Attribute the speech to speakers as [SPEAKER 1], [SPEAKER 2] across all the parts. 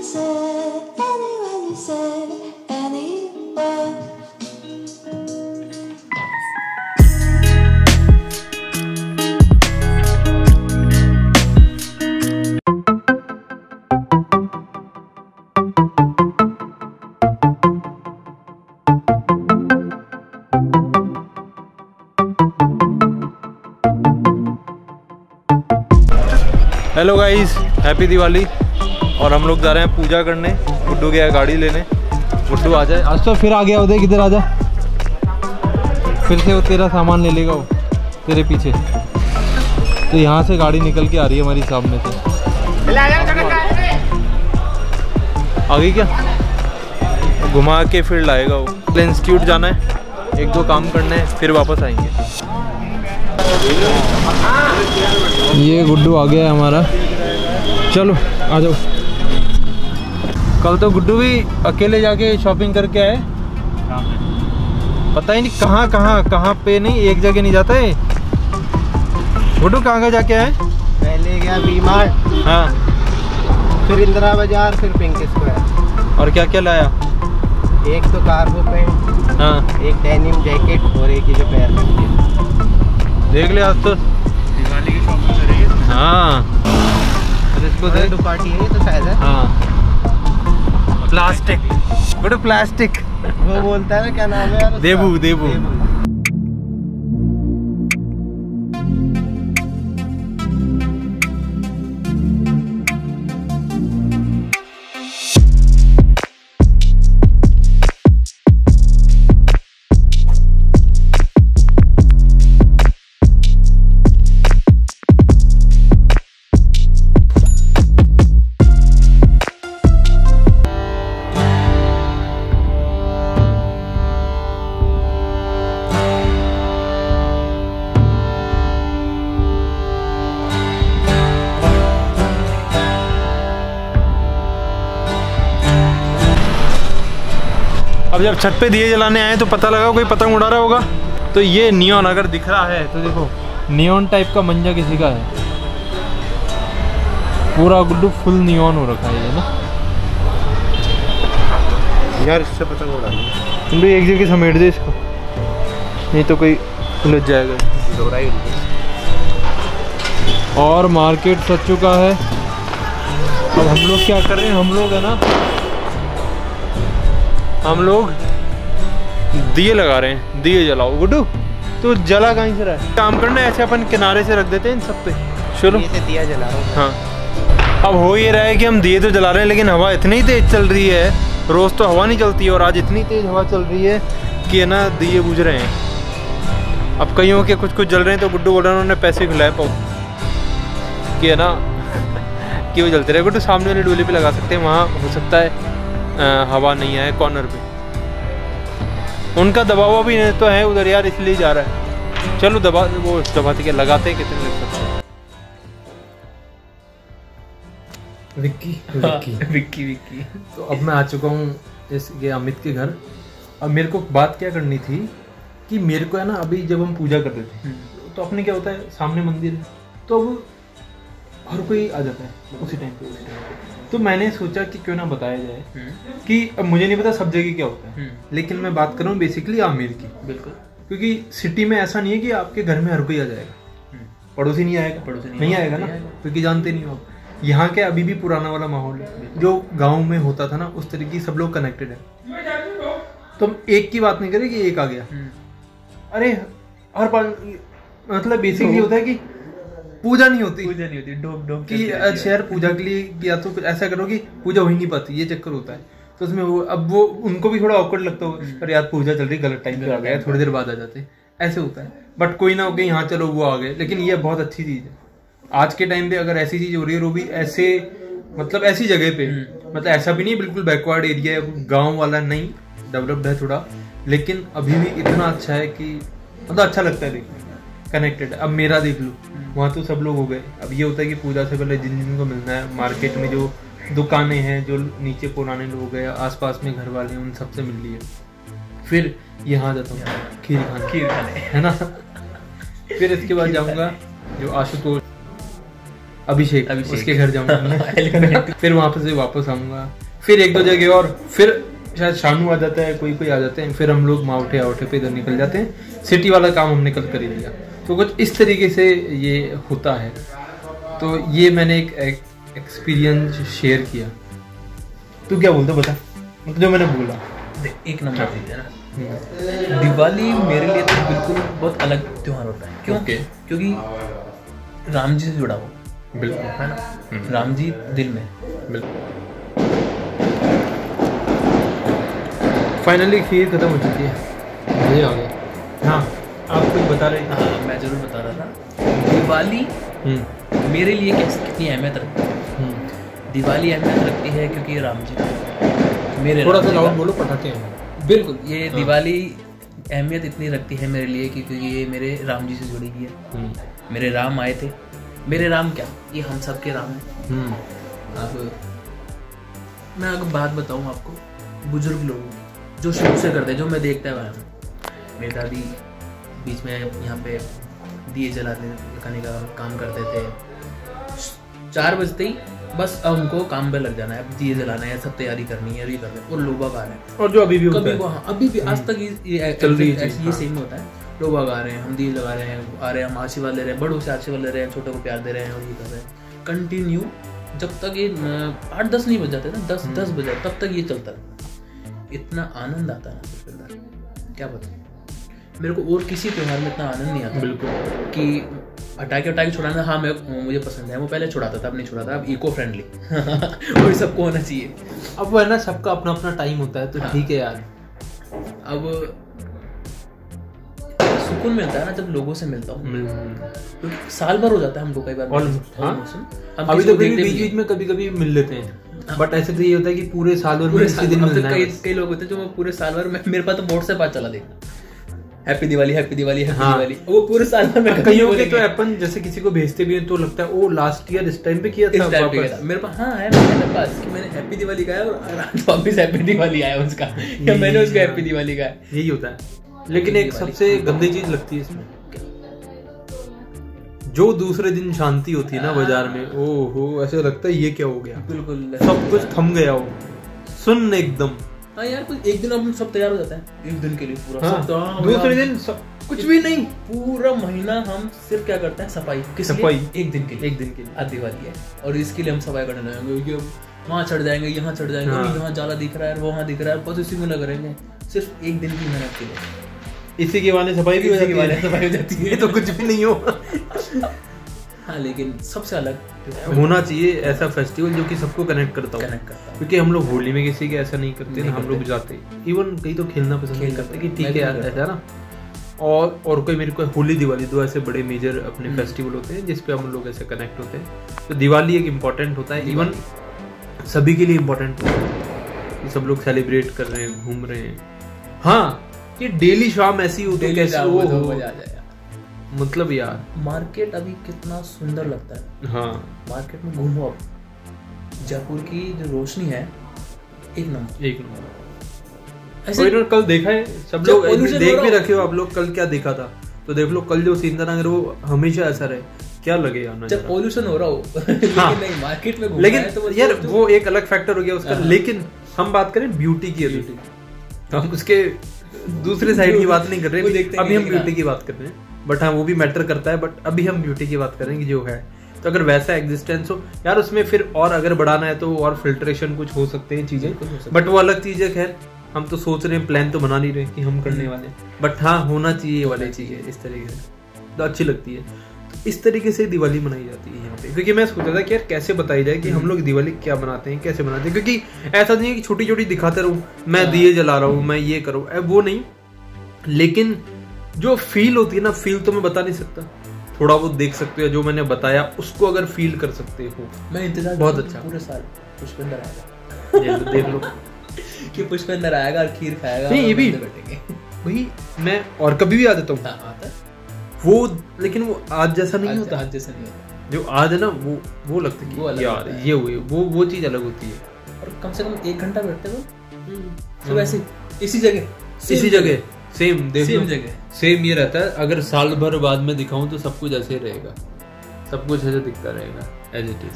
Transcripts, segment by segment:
[SPEAKER 1] you say, anywhere you say, anywhere.
[SPEAKER 2] Hello guys, happy Diwali. और हम लोग जा रहे हैं पूजा करने। गुड्डू गया गाड़ी लेने। गुड्डू आ जाए। आज तो फिर आ गया उदय, किधर आ जा। फिर से वो तेरा सामान ले लेगा वो तेरे पीछे। तो यहाँ से गाड़ी निकल के आ रही है हमारी सामने से। आ गई क्या? घुमा के फिर लाएगा वो। इंस्टीट्यूट जाना है, एक दो काम करने हैं, फिर वापस आएंगे। ये गुड्डू आ गया है हमारा। चलो आ जाओ। कल तो गुड्डू भी अकेले जाके शॉपिंग करके आए। पता ही नहीं कहाँ पे नहीं, एक जगह नहीं जाता है। गुड्डू कहाँ जाके आए?
[SPEAKER 3] पहले गया बीमार,
[SPEAKER 2] हाँ,
[SPEAKER 3] फिर इंदिरा बाजार, फिर पिंक स्क्वायर।
[SPEAKER 2] और क्या क्या लाया?
[SPEAKER 3] एक तो कार्गो पैंट,
[SPEAKER 2] हाँ,
[SPEAKER 3] एक डेनिम जैकेट और एक ही जो पैर रखती है।
[SPEAKER 2] देख ले, आज तो
[SPEAKER 3] दिवाली की शॉपिंग करेंगे।
[SPEAKER 2] हाँ, इसको दे।
[SPEAKER 3] दुपाटी है ये तो शायद है।
[SPEAKER 2] हाँ, प्लास्टिक। गुड्डू प्लास्टिक
[SPEAKER 3] वो बोलता है ना, क्या नाम है यार उसका?
[SPEAKER 2] देबू। अब जब छत पे दिए जलाने आए तो पता लगा कोई पतंग उड़ा रहा होगा। तो ये नियॉन अगर दिख रहा है तो देखो, नियॉन टाइप का मंजा किसी का है। पूरा गुड्डू फुल नियॉन हो रखा है ये ना
[SPEAKER 3] यार। इससे पतंग उड़ा
[SPEAKER 2] तुम भी एक जगह समेट दे इसको, नहीं तो कोई उलझ जाएगा। और मार्केट सज चुका है। अब हम लोग क्या कर रहे हैं? हम लोग है ना, हम लोग दिए लगा रहे हैं। दिए जलाओ। गुड्डू तो जला कहीं से रहा है? काम करना है, ऐसे अपन किनारे से रख देते हैं इन सब पे। चलो
[SPEAKER 3] दिया जला रहा हूं।
[SPEAKER 2] हाँ, अब हो ये रहा है कि हम दिए तो जला रहे हैं, लेकिन हवा इतनी तेज चल रही है। रोज़ तो हवा नहीं चलती है, और आज इतनी तेज हवा चल रही है कि है ना, दिए बुझ रहे हैं। अब कईयों के कुछ जल रहे हैं, तो गुड्डू बोल रहे हैं उन्होंने पैसे खिलाए पाओ कि है ना कि वो जलते रहे। गुड्डू सामने वाली डोली पे लगा सकते हैं, वहाँ हो सकता है हवा नहीं आए कॉर्नर पे। उनका दबाव भी नहीं तो है उधर यार, इसलिए जा रहा है। चलो दबाते के लगाते हैं, कितने लग सकते हैं। विक्की। तो अब मैं आ चुका हूँ ये अमित के घर। अब मेरे को बात क्या करनी थी कि मेरे को है ना, अभी जब हम पूजा कर रहे थे तो अपने क्या होता है, सामने मंदिर है तो अब हर कोई आ जाता है उसी टाइम पे। तो मैंने सोचा कि क्यों ना बताया जाए कि अब मुझे नहीं पता सब जगह क्या होता है, लेकिन मैं बात कर रहा हूँ बेसिकली आमेर की। बिल्कुल, क्योंकि सिटी में ऐसा नहीं है कि आपके घर में हर कोई आ जाएगा। पड़ोसी नहीं आएगा, नहीं आएगा ना, क्योंकि जानते नहीं हो। यहाँ के अभी भी पुराना वाला माहौल है जो गाँव में होता था ना, उस तरीके सब लोग कनेक्टेड है। तो एक की बात नहीं करे कि एक आ गया। अरे हर मतलब बेसिकली होता है कि पूजा नहीं होती डोब कि अच्छा यार पूजा के लिए या तो ऐसा करो कि पूजा हो ही नहीं पाती, ये चक्कर होता है। तो उसमें वो उनको भी थोड़ा ऑकवर्ड लगता हो, अरे यार पूजा चल रही, गलत टाइम पे आ गया, थोड़ी देर बाद आ जाते, ऐसे होता है। बट कोई ना हो गई, हाँ चलो वो आ गए। लेकिन ये बहुत अच्छी चीज है आज के टाइम पे, अगर ऐसी चीज हो रही है, वो भी ऐसे मतलब ऐसी जगह पे, मतलब ऐसा भी नहीं बिल्कुल बैकवर्ड एरिया है, गाँव वाला नहीं, डेवलप्ड है थोड़ा, लेकिन अभी भी इतना अच्छा है कि मतलब अच्छा लगता है देखने, कनेक्टेड। अब मेरा देख लो, वहाँ तो सब लोग हो गए। अब ये होता है कि पूजा से पहले जिन को मिलना है, मार्केट में जो दुकानें हैं, जो नीचे पुराने लोग हैं, आसपास में घर वाले हैं, उन सबसे मिल लिए। फिर यहाँ जाता हूँ खीर खाने, है ना। फिर इसके बाद जाऊँगा जो आशुतोष, अभिषेक, उसके घर जाऊंगा फिर वहां से वापस आऊंगा, फिर एक दो जगह और, फिर शायद शानू आ जाता है, कोई आ जाते हैं, फिर हम लोग माउठे पे इधर निकल जाते हैं। सिटी वाला काम हमने कल कर ही लिया। तो कुछ इस तरीके से ये होता है। तो ये मैंने एक एक्सपीरियंस शेयर किया। तू क्या बोलता बता, मतलब जो मैंने बोला
[SPEAKER 4] एक नंबर चीज है ना, दिवाली मेरे लिए तो बिल्कुल बहुत अलग त्योहार होता है। क्यों? क्योंकि राम जी से जुड़ा हुआ,
[SPEAKER 2] बिल्कुल
[SPEAKER 4] है ना, राम जी दिल में।
[SPEAKER 2] बिल्कुल। फाइनली खीर खत्म हो चुकी है, मज़ा आ गया। हाँ आप कुछ बता रहे हैं?
[SPEAKER 4] हाँ मैं जरूर बता रहा था, दिवाली मेरे लिए कितनी अहमियत रखती है। दिवाली अहमियत रखती है क्योंकि राम जी मेरे,
[SPEAKER 2] थोड़ा सा लाउड बोलो, पटाखे।
[SPEAKER 4] बिल्कुल, ये दिवाली अहमियत इतनी रखती है मेरे लिए क्योंकि ये मेरे राम जी से जुड़ी हुई है। मेरे राम आए थे, मेरे राम क्या, ये हम सब के राम हैं। अब मैं अगर बात बताऊं आपको, बुजुर्ग लोग जो शुरू से करते, जो मैं देखता है, मेरी दादी बीच में यहाँ पे दिए जलाने का काम करते थे। 4 बजते ही बस अब उनको काम पे लग जाना है, अब दिए जलाना है, सब तैयारी करनी है, ये करना है। और लोग आ रहे हैं,
[SPEAKER 2] और जो अभी भी
[SPEAKER 4] कभी वो, हाँ अभी भी आज तक ये
[SPEAKER 2] चल रही है,
[SPEAKER 4] ये सेम होता है। लोग आ रहे हैं, हम दिए लगा रहे हैं, आ रहे हैं, हम आशीर्वाद ले रहे हैं, बड़ों से आशीर्वाद ले रहे हैं, छोटों को प्यार दे रहे हैं, और ये कर रहे हैं कंटिन्यू। जब तक ये 8-10 नहीं बज जाते ना, 10 बजे तब तक ये चलता है। इतना आनंद आता है ना, क्या बताऊं, मेरे को और किसी त्योहार में इतना आनंद नहीं आता।
[SPEAKER 2] बिल्कुल
[SPEAKER 4] कि पटाखे छुड़ाना, हाँ मुझे पसंद है, वो पहले छुड़ाता था, अब नहीं छुड़ाता, अब इको फ्रेंडली और सबको होना चाहिए।
[SPEAKER 2] अब वो है ना, सबका अपना अपना टाइम होता है, तो ठीक है यार।
[SPEAKER 4] अब सुकून मिलता है ना जब लोगों से मिलता हूँ, क्योंकि साल भर हो जाता है हमको कई बार।
[SPEAKER 2] अभी तो बीच में कभी मिल लेते हैं, बट ऐसे तो ये होता है कि पूरे साल भर में इसी दिन मिलना है।
[SPEAKER 4] कई लोग होते हैं जो पूरे साल भर, मेरे पास तो व्हाट्सएप पर चला देखना, happy Diwali happy Diwali happy Diwali, वो पूरे साल में।
[SPEAKER 2] कईयों के तो अपन जैसे किसी को भेजते भी हैं तो लगता है ओ लास्ट ईयर इस टाइम पे किया था वापस।
[SPEAKER 4] मेरे पास हाँ है मेरे पास कि मैंने हैप्पी दिवाली गाया और वापस हैप्पी दिवाली आया उसका, या मैंने उसका हैप्पी दिवाली गाया,
[SPEAKER 2] यही होता है। लेकिन एक सबसे गंदी चीज लगती है इसमें, जो दूसरे दिन शांति होती है ना बाजार में, ओहो ऐसे लगता है ये क्या हो गया,
[SPEAKER 4] बिल्कुल
[SPEAKER 2] सब कुछ थम गया हो, सुन एकदम।
[SPEAKER 4] हाँ यार, कुछ एक दिन अब सब तैयार हो जाता है, एक दिन के लिए पूरा।
[SPEAKER 2] हाँ, दूसरे दिन कुछ भी नहीं,
[SPEAKER 4] पूरा महीना हम सिर्फ क्या करते हैं, सफाई।
[SPEAKER 2] सफाई
[SPEAKER 4] एक दिन के लिए,
[SPEAKER 2] आज
[SPEAKER 4] दिवाली है और इसके लिए हम सफाई करने लगेंगे, वहाँ चढ़ जाएंगे, यहाँ चढ़ जाएंगे, यहाँ जाला दिख रहा है, वहाँ दिख रहा है, बस इसी में लग रहेंगे, सिर्फ एक दिन की मेहनत के लिए।
[SPEAKER 2] इसी के बहाने सफाई भी हो जाती है, तो कुछ भी नहीं हो।
[SPEAKER 4] हाँ, लेकिन सबसे अलग
[SPEAKER 2] होना चाहिए ऐसा फेस्टिवल जो कि सबको कनेक्ट करता हो, क्योंकि हम लोग होली में किसी के ऐसा नहीं करते ना, हम लोग जाते, इवन कई तो खेलना पसंद नहीं करते कि ठीक है यार ऐसा ना। और कोई मेरे को होली दिवाली दो ऐसे बड़े मेजर अपने फेस्टिवल होते हैं जिसपे हम लोग ऐसे कनेक्ट होते हैं। तो दिवाली एक इम्पोर्टेंट होता है, इवन सभी के लिए इम्पोर्टेंट होता है, सब लोग सेलिब्रेट कर रहे हैं, घूम रहे हैं। हाँ, कि डेली शाम ऐसी हो तो कैसे हो
[SPEAKER 4] मजा आ जाए।
[SPEAKER 2] मतलब यार
[SPEAKER 4] मार्केट अभी कितना सुंदर लगता है।
[SPEAKER 2] हाँ,
[SPEAKER 4] मार्केट में घूमो, अब जयपुर की जो रोशनी है एक नंबर।
[SPEAKER 2] ऐसे कल देखा है, सब लोग देख भी रखे हो आप लोग, कल क्या देखा था तो देख लो, कल जो सीन था ना, अगर वो हमेशा ऐसा रहे क्या लगेगा ना,
[SPEAKER 4] जब पॉल्यूशन हो रहा हो।
[SPEAKER 2] हाँ,
[SPEAKER 4] नहीं मार्केट में
[SPEAKER 2] लेकिन
[SPEAKER 4] तो
[SPEAKER 2] यार वो एक अलग फैक्टर हो गया उसका। लेकिन हम बात करें ब्यूटी की, तो हम उसके दूसरे साइड की बात नहीं कर रहे, अभी हम ब्यूटी की बात कर रहे हैं। बट हाँ, वो भी मैटर करता है, बट अभी हम ब्यूटी की बात करेंगे जो है। तो अगर वैसा एग्जिस्टेंस हो यार उसमें, फिर और अगर बढ़ाना है तो और फिल्ट्रेशन कुछ हो सकते हैं चीजें, बट वो अलग चीज है। खैर हम तो सोच रहे हैं, प्लान तो बना नहीं रहे कि हम करने वाले, बट हाँ होना चाहिए ये वाली चीजें इस तरीके से, तो अच्छी लगती है। तो इस तरीके से दिवाली मनाई जाती है यहाँ पे, क्योंकि मैं सोचा था कि यार कैसे बताई जाए कि हम लोग दिवाली क्या बनाते हैं, कैसे बनाते हैं, क्योंकि ऐसा नहीं है कि छोटी छोटी दिखाते रहूं, मैं दिए जला रहा हूँ, मैं ये करूँ, वो नहीं। लेकिन जो फील होती है ना, फील तो मैं बता नहीं सकता, थोड़ा बहुत देख सकते हो, जो मैंने बताया उसको अगर फील कर सकते हो।
[SPEAKER 4] मैं इंतजार
[SPEAKER 2] बहुत अच्छा,
[SPEAKER 4] पूरे साल पुष्पेंद्र आएगा,
[SPEAKER 2] देख लो
[SPEAKER 4] कि पुष्पेंद्र आएगा और खीर खाएगा।
[SPEAKER 2] नहीं ये भी भाई, मैं और कभी भी आ जाता हूँ वो, लेकिन वो आज जैसा नहीं होता,
[SPEAKER 4] आज जैसा नहीं होता।
[SPEAKER 2] जो आज है ना वो लगता है कि यार ये हुई, वो चीज अलग होती है।
[SPEAKER 4] और कम से कम 1 घंटा बैठते हो तो वैसे इसी जगह सेम, देख लो सेम ये रहता है। अगर साल भर बाद में दिखाऊं तो सब कुछ ऐसे रहेगा,
[SPEAKER 2] सब कुछ ऐसे दिखता रहेगा एज इट इज।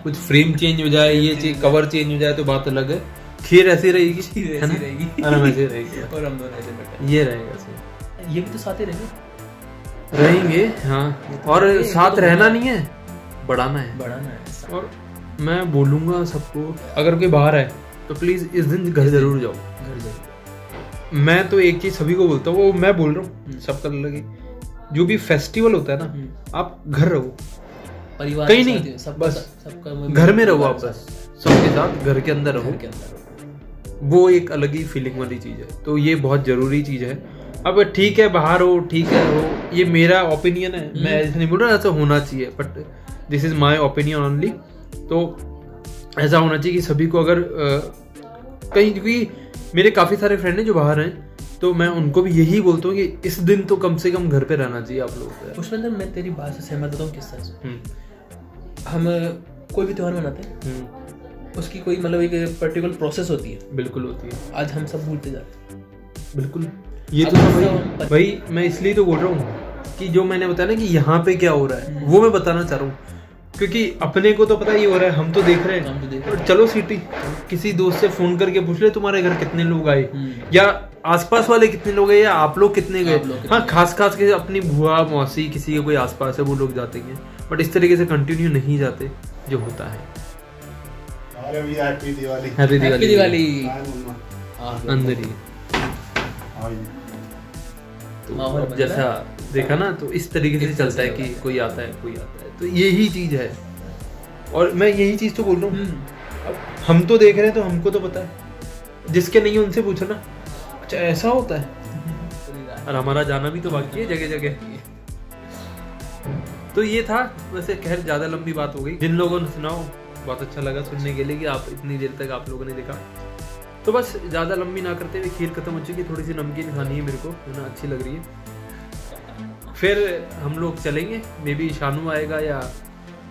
[SPEAKER 2] कुछ फ्रेम चेंज हो जाए, ये चीज कवर चेंज हो जाए तो बात अलग है। खीर ऐसी रहेगी,
[SPEAKER 4] खीर ऐसी रहेगी
[SPEAKER 2] और हम ऐसे रहेंगे
[SPEAKER 4] और हम दोनों ऐसे बैठे।
[SPEAKER 2] ये रहेगा सही।
[SPEAKER 4] ये भी तो साथ ही रहेंगे।
[SPEAKER 2] रहेंगे हाँ, और साथ रहना नहीं है, बढ़ाना है।
[SPEAKER 4] बढ़ाना है।
[SPEAKER 2] और मैं बोलूंगा सबको, अगर कोई बाहर है तो प्लीज इस दिन घर जरूर जाओ।
[SPEAKER 4] घर जाओ।
[SPEAKER 2] मैं तो एक चीज सभी को बोलता हूँ, वो मैं बोल रहा हूँ सबका लगे, जो भी फेस्टिवल होता है ना, आप घर रहो,
[SPEAKER 4] परिवार
[SPEAKER 2] कहीं नहीं, बस
[SPEAKER 4] सबका
[SPEAKER 2] घर में रहो, आप बस सबके साथ घर के अंदर रहो।
[SPEAKER 4] घर के अंदर
[SPEAKER 2] वो एक अलग ही फीलिंग वाली चीज है, तो ये बहुत जरूरी चीज है। अब ठीक है बाहर हो, ठीक है हो, ये मेरा ओपिनियन है, मैं ऐसे नहीं बोल रहा ऐसा होना चाहिए, but this is my opinion only. तो ऐसा होना चाहिए कि सभी को, अगर कहीं, क्योंकि मेरे काफी सारे फ्रेंड हैं जो बाहर हैं, तो मैं उनको भी यही बोलता हूँ कि इस दिन तो कम से कम घर पे रहना चाहिए आप लोगों को।
[SPEAKER 4] पुष्पेंद्र, मैं तेरी बात से सहमत होता हूँ। किस तरह से हम कोई भी त्योहार मनाते हैं, उसकी कोई मतलब एक पर्टिकुलर प्रोसेस होती है।
[SPEAKER 2] बिल्कुल होती है।
[SPEAKER 4] आज हम सब भूलते जाते हैं।
[SPEAKER 2] बिल्कुल, ये तो भाई मैं इसलिए तो बोल रहा हूँ कि जो मैंने बताया ना कि यहाँ पे क्या हो रहा है, वो मैं बताना चाह रहा हूँ, क्योंकि अपने को तो पता ही हो रहा है, हम तो देख रहे हैं। और चलो सिटी, किसी दोस्त से फोन करके पूछ ले तुम्हारे घर कितने लोग आए, या आसपास वाले कितने लोग गए, या आप लोग कितने गए। हाँ, खास के अपनी बुआ मौसी किसी के कोई आसपास है वो लोग जाते हैं, बट इस तरीके से कंटिन्यू नहीं जाते जो होता है।
[SPEAKER 3] हैप्पी दिवाली।
[SPEAKER 2] हैप्पी दिवाली अंदर ही। तो जैसा देखा ना, तो इस तरीके से चलता है कि कोई आता है कोई आता है, तो यही चीज है। और मैं यही चीज तो बोल रहा हूँ, हम तो देख रहे हैं तो हमको तो पता है, जिसके नहीं उनसे पूछना अच्छा ऐसा होता है। और हमारा जाना भी तो बाकी है जगह जगह। तो ये था, वैसे खैर ज्यादा लंबी बात हो गई। जिन लोगों ने सुनाओ, बहुत अच्छा लगा सुनने के लिए कि आप इतनी देर तक आप लोगों ने देखा। तो बस ज्यादा लंबी ना करते हुए, खीर खत्म हो चुकी, थोड़ी सी नमकीन खानी है मेरे को, है ना, अच्छी लग रही है। फिर हम लोग चलेंगे, मे बी शानू आएगा, या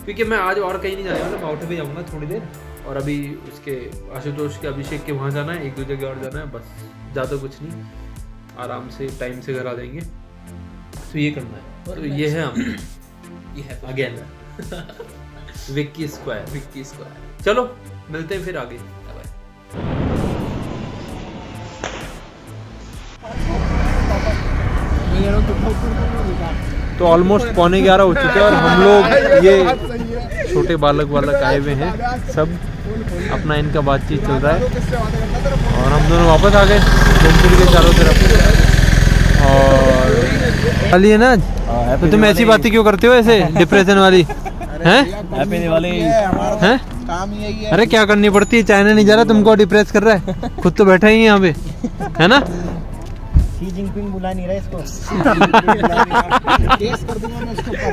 [SPEAKER 2] क्योंकि मैं आज और कहीं नहीं जाने वाला, मैं आउट पे जाऊंगा थोड़ी देर, और अभी उसके आशुतोष के अभिषेक के वहाँ जाना है, एक दो जगह और जाना है, बस ज़्यादा कुछ नहीं, आराम से टाइम से घर आ जाएंगे। तो ये करना है, तो ये है हम अगेन विक्की स्क्वायर। चलो मिलते हैं फिर आगे। तो ऑलमोस्ट 11:15 हो चुके हैं और हम लोग ये छोटे बालक आए हुए हैं, सब अपना इनका बातचीत चल रहा है, और हम दोनों वापस आ गए घूम फिर के चारों तरफ। और खाली है ना, तो तुम ऐसी बातें क्यों करते हो ऐसे डिप्रेशन वाली हैं?
[SPEAKER 3] हैप्पी दिवाली
[SPEAKER 2] हैं?
[SPEAKER 3] काम यही है।
[SPEAKER 2] अरे क्या करनी पड़ती है, चाइना नहीं जा रहा, तुमको डिप्रेस कर रहा है, खुद तो बैठा ही है यहाँ पे, है ना।
[SPEAKER 3] शी जिनपिंग बुला नहीं रहा इसको। केस कर दूंगा मैं इसके ऊपर।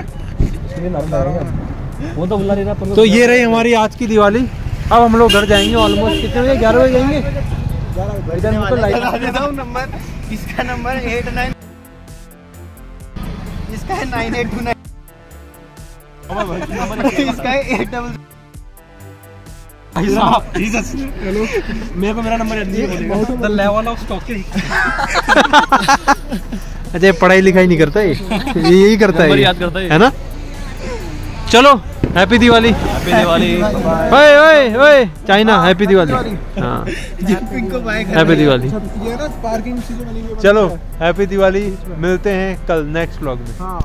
[SPEAKER 3] वो तो बुला नहीं रहा।
[SPEAKER 2] तो ये रही हमारी आज की दिवाली। अब हम लोग घर जाएंगे, ऑलमोस्ट कितने बजे, 11 बजे जाएंगे।
[SPEAKER 3] नंबर इसका नंबर 89, इसका है 9829, इसका है 8 मेरे को मेरा नंबर
[SPEAKER 2] अच्छा, पढ़ाई लिखाई नहीं करता ये यही करता है, याद करता है ना। चलो हैप्पी दिवाली। ओए ओए ओए चाइना, हैप्पी दिवाली। हाँ हैप्पी दिवाली।
[SPEAKER 3] ये ना पार्किंग चलो
[SPEAKER 2] हैप्पी दिवाली, मिलते हैं कल नेक्स्ट व्लॉग में।
[SPEAKER 3] हाँ।